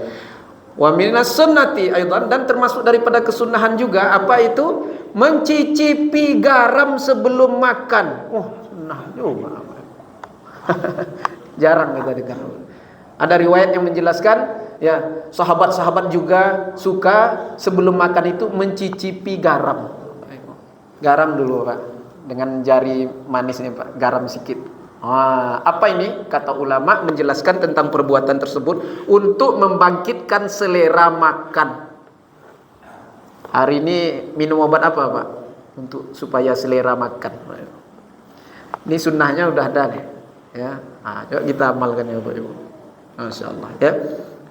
Wa minas sunnati aidan, dan termasuk daripada kesunahan juga apa itu? Mencicipi garam sebelum makan. Oh, sunnah juga. Jarang kita dengar. Ada riwayat yang menjelaskan, ya, sahabat-sahabat juga suka sebelum makan itu mencicipi garam. Garam dulu Pak, dengan jari manis ini Pak, garam sedikit. Apa ini? Kata ulama menjelaskan tentang perbuatan tersebut untuk membangkitkan selera makan. Hari ini minum obat apa Pak? Untuk supaya selera makan. Ini sunnahnya udah ada nih. Ya, coba kita amalkan ya Bapak Ibu. Masya Allah ya.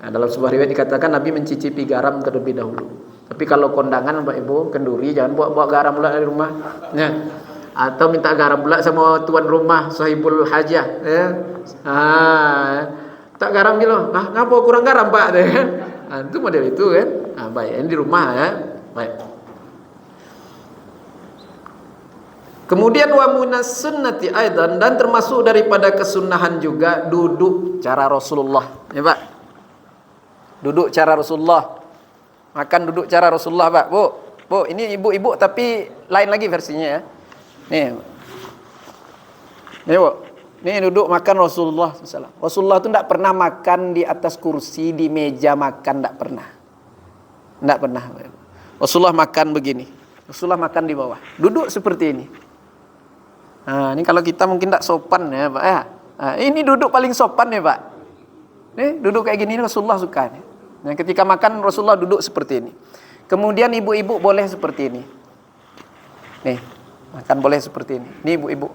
Nah, dalam sebuah riwayat dikatakan Nabi mencicipi garam terlebih dahulu. Tapi kalau kondangan Bapak Ibu, kenduri, jangan bawa garam pula dari rumah ya. Atau minta garam pula sama tuan rumah, sahibul hajah ya. Tak garam gitu. Ngapa kurang garam Pak? Itu model itu kan. Baik, ini di rumah ya. Baik. Kemudian wa minas sunnati aidan, dan termasuk daripada kesunahan juga duduk cara Rasulullah. Ya Pak. Duduk cara Rasulullah. Makan duduk cara Rasulullah Pak. Bu, ini ibu-ibu tapi lain lagi versinya ya. Nih. Nih Bu. Nih duduk makan Rasulullah SAW. Rasulullah itu tidak pernah makan di atas kursi, di meja makan, tidak pernah. Tidak pernah. Rasulullah makan begini. Rasulullah makan di bawah. Duduk seperti ini. Ini kalau kita mungkin tidak sopan ya Pak ya. Ini duduk paling sopan ya Pak. Nih duduk kayak gini Rasulullah suka nih. Nah, ketika makan Rasulullah duduk seperti ini. Kemudian ibu-ibu boleh seperti ini. Nih makan boleh seperti ini. Nih ibu-ibu.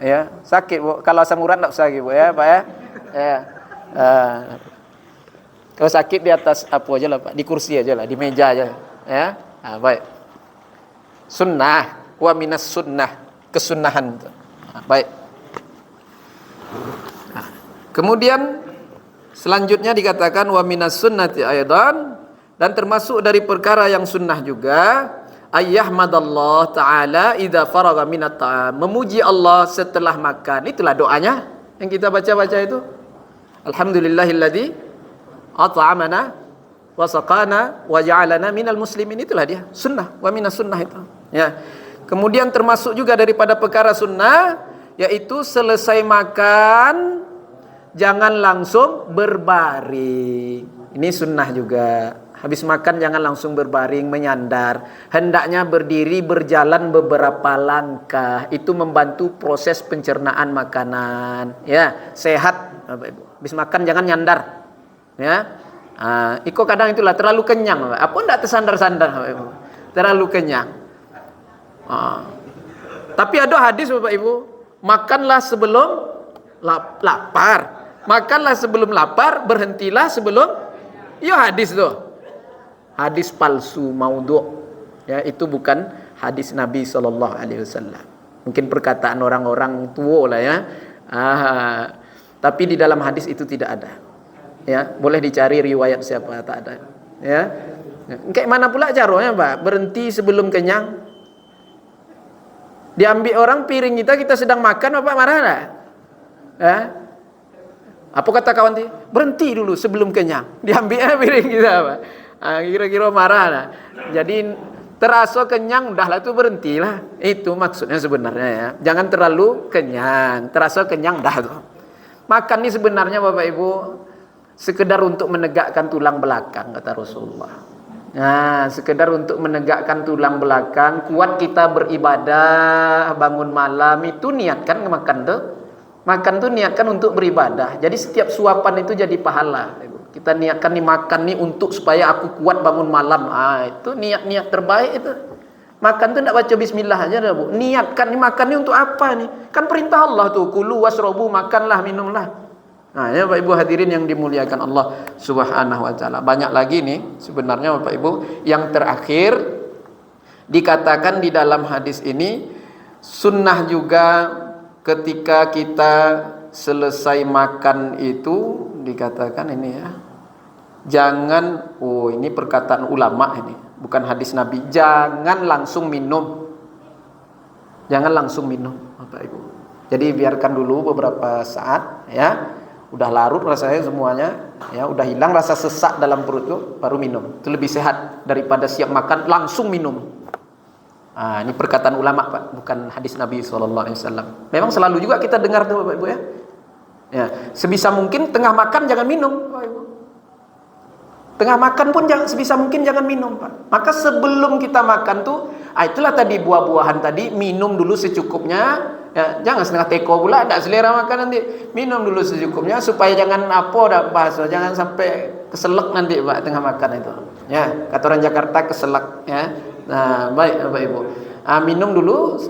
Ya sakit Bu. Kalau asam urat tidak usah Bu ya Pak ya. Ya. Kalau sakit di atas apa aja lah Pak. Di kursi aja lah, di meja aja. Ya. Baik. Sunnah wa minas sunnah, kesunahan. Baik. Kemudian selanjutnya dikatakan wa minas sunnati aidan, dan termasuk dari perkara yang sunnah juga ayyahmadallah ta'ala idza faragha minat ta'am, memuji Allah setelah makan. Itulah doanya yang kita baca-baca itu. Alhamdulillahilladzi at'amana wa saqana wa ja'alana minal muslimin. Itulah dia sunnah, wa minas sunnah itu. Ya. Kemudian termasuk juga daripada perkara sunnah yaitu selesai makan jangan langsung berbaring. Ini sunnah juga. Habis makan jangan langsung berbaring, menyandar. Hendaknya berdiri, berjalan beberapa langkah. Itu membantu proses pencernaan makanan. Ya, sehat Bapak Ibu. Habis makan jangan nyandar. Ya. Iko kadang itulah terlalu kenyang. Apa enggak tersandar-sandar Bapak Ibu? Terlalu kenyang. Tapi ada hadis Bapak Ibu, makanlah sebelum lapar. Makanlah sebelum lapar, berhentilah sebelum. Ya hadis tuh. Hadis palsu, maudhu'. Ya, itu bukan hadis Nabi SAW. Mungkin perkataan orang-orang tua lah ya. Tapi di dalam hadis itu tidak ada. Ya, boleh dicari riwayat siapa, tak ada. Ya. Kayak mana pula caranya, Pak? Berhenti sebelum kenyang. Diambil orang piring kita sedang makan, Bapak marah enggak? Ya. Apa kata kawan dia? Berhenti dulu sebelum kenyang. Diambil piring kita apa? Kira-kira marah lah. Jadi terasa kenyang, udahlah itu berhentilah. Itu maksudnya sebenarnya ya. Jangan terlalu kenyang. Terasa kenyang, dah tuh. Makan ini sebenarnya Bapak Ibu sekedar untuk menegakkan tulang belakang, kata Rasulullah. Nah, sekedar untuk menegakkan tulang belakang, kuat kita beribadah, bangun malam itu niatkan makan tuh. Makan tuh niatkan untuk beribadah. Jadi setiap suapan itu jadi pahala. Kita niatkan nih makan nih untuk supaya aku kuat bangun malam. Itu niat-niat terbaik itu. Makan tuh tidak baca bismillah aja dah, Bu. Niatkan nih makan nih untuk apa nih? Kan perintah Allah tuh, kulu wasrobu, makanlah, minumlah. Nah, ya Bapak Ibu hadirin yang dimuliakan Allah Subhanahu wa taala. Banyak lagi nih sebenarnya Bapak Ibu. Yang terakhir dikatakan di dalam hadis ini, sunnah juga ketika kita selesai makan itu dikatakan ini ya. Jangan, ini perkataan ulama ini, bukan hadis Nabi. Jangan langsung minum. Jangan langsung minum, Bapak Ibu. Jadi biarkan dulu beberapa saat ya. Udah larut rasanya semuanya, ya udah hilang rasa sesak dalam perut itu, baru minum. Itu lebih sehat daripada siap makan langsung minum. Ini perkataan ulama Pak, bukan hadis Nabi SAW. Memang selalu juga kita dengar tuh Bapak Ibu ya. Ya, sebisa mungkin tengah makan jangan minum, Bapak Ibu. Tengah makan pun sebisa mungkin jangan minum, Pak. Maka sebelum kita makan tuh, itulah tadi buah-buahan tadi, minum dulu secukupnya. Ya, jangan setengah teko pula, tak selera makan nanti. Minum dulu secukupnya supaya jangan bahasa, jangan sampai keselak nanti Pak tengah makan itu. Ya, kata orang Jakarta keselak ya. Nah, baik Bapak Ibu. Minum dulu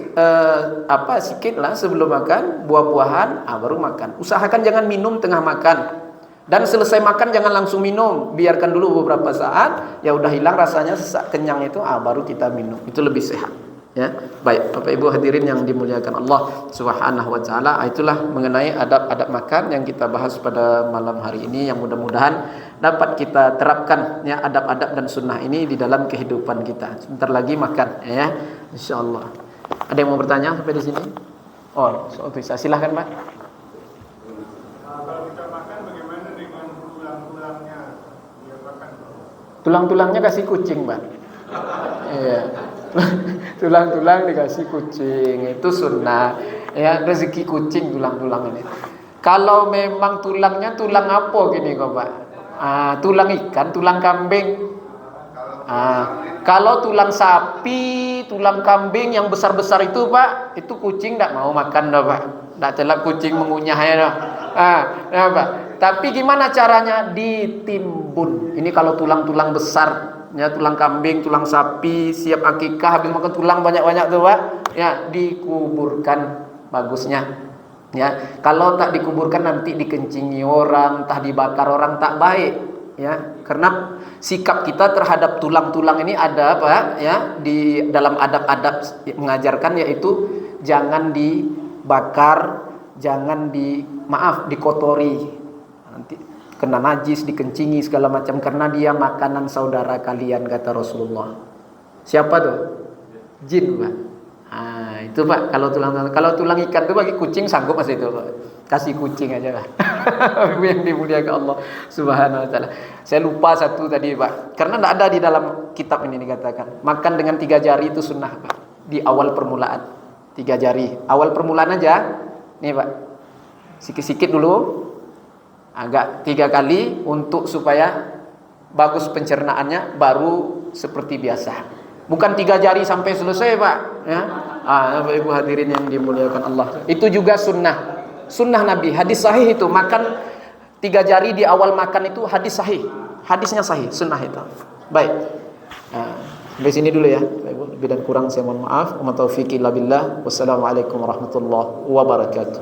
sikit lah sebelum makan, buah-buahan, baru makan. Usahakan jangan minum tengah makan. Dan selesai makan jangan langsung minum, biarkan dulu beberapa saat, ya udah hilang rasanya sesak kenyang itu, baru kita minum. Itu lebih sehat. Ya, baik Bapak Ibu hadirin yang dimuliakan Allah Subhanahu wa taala, itulah mengenai adab-adab makan yang kita bahas pada malam hari ini, yang mudah-mudahan dapat kita terapkan ya adab-adab dan sunnah ini di dalam kehidupan kita. Sebentar lagi makan ya, insyaallah. Ada yang mau bertanya sampai di sini? Bisa silahkan Pak. Kalau kita makan bagaimana dengan tulang-tulangnya? Tulang-tulangnya kasih kucing Pak. Iya. Tulang-tulang dikasih kucing, itu sunnah ya, rezeki kucing tulang-tulang ini. Kalau memang tulangnya tulang apa gini kok Pak? Tulang ikan, tulang kambing. Kalau tulang sapi, tulang kambing yang besar-besar itu Pak, itu kucing tidak mau makan dah Pak. Tidak celak kucing mengunyahnya dah. Nah, Pak. Tapi gimana caranya? Ditimbun. Ini kalau tulang-tulang besar. Ya, tulang kambing, tulang sapi, siap akikah, habis makan tulang banyak-banyak tuh Pak, ya dikuburkan bagusnya. Ya, kalau tak dikuburkan nanti dikencingi orang, entah dibakar orang, tak baik. Ya, karena sikap kita terhadap tulang-tulang ini ada Pak, ya di dalam adab-adab mengajarkan, yaitu jangan dibakar, jangan dikotori. Nanti kena najis, dikencingi segala macam, karena dia makanan saudara kalian, kata Rasulullah. Siapa tuh? Jin Pak. Itu Pak, kalau tulang ikan tuh bagi kucing sanggup masih itu Pak. Kasih kucing aja lah. Yang dimuliakan Allah Subhanahu wa taala. Saya lupa satu tadi Pak, karena tidak ada di dalam kitab ini dikatakan makan dengan 3 jari itu sunnah Pak. Di awal permulaan 3 jari, awal permulaan aja. Nih Pak, sikit-sikit dulu. Agak 3 kali untuk supaya bagus pencernaannya, baru seperti biasa. Bukan 3 jari sampai selesai Pak ya. Bapak Ibu hadirin yang dimuliakan Allah, itu juga sunnah Nabi, hadis sahih itu. Makan 3 jari di awal makan itu hadis sahih, hadisnya sahih, sunnah itu. Baik, sampai sini dulu ya Bapak Ibu. Lebih dan kurang saya mohon maaf. Wa ma taufiqi illa billah. Wassalamualaikum warahmatullahi wabarakatuh.